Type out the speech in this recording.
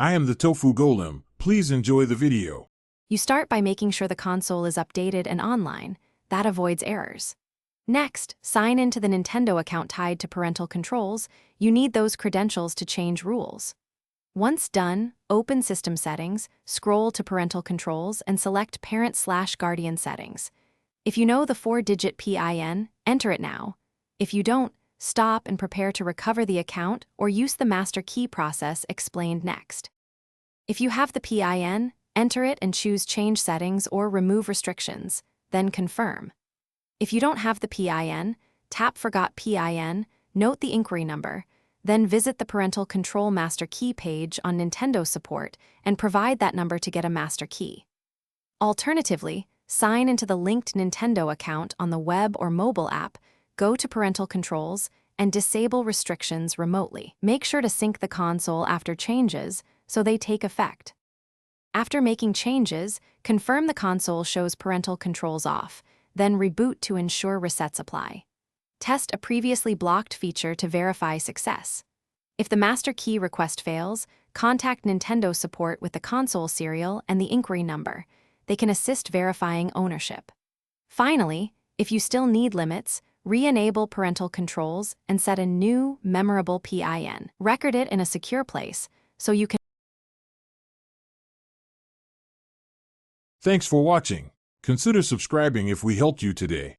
I am the Tofu Golem. Please enjoy the video. You start by making sure the console is updated and online. That avoids errors. Next, sign into the Nintendo account tied to parental controls. You need those credentials to change rules. Once done, open System Settings, scroll to Parental Controls, and select Parent/Guardian Settings. If you know the 4-digit PIN, enter it now. If you don't, stop and prepare to recover the account or use the master key process explained next. If you have the PIN, enter it and choose Change Settings or Remove Restrictions, then confirm. If you don't have the PIN, tap Forgot PIN, note the inquiry number, then visit the Parental Control Master Key page on Nintendo Support and provide that number to get a master key. Alternatively, sign into the linked Nintendo account on the web or mobile app, go to Parental Controls, and disable restrictions remotely. Make sure to sync the console after changes so they take effect. After making changes, confirm the console shows parental controls off, then reboot to ensure resets apply. Test a previously blocked feature to verify success. If the master key request fails, contact Nintendo Support with the console serial and the inquiry number. They can assist verifying ownership. Finally, if you still need limits, re-enable parental controls and set a new, memorable PIN. Record it in a secure place so you can. Thanks for watching. Consider subscribing if we helped you today.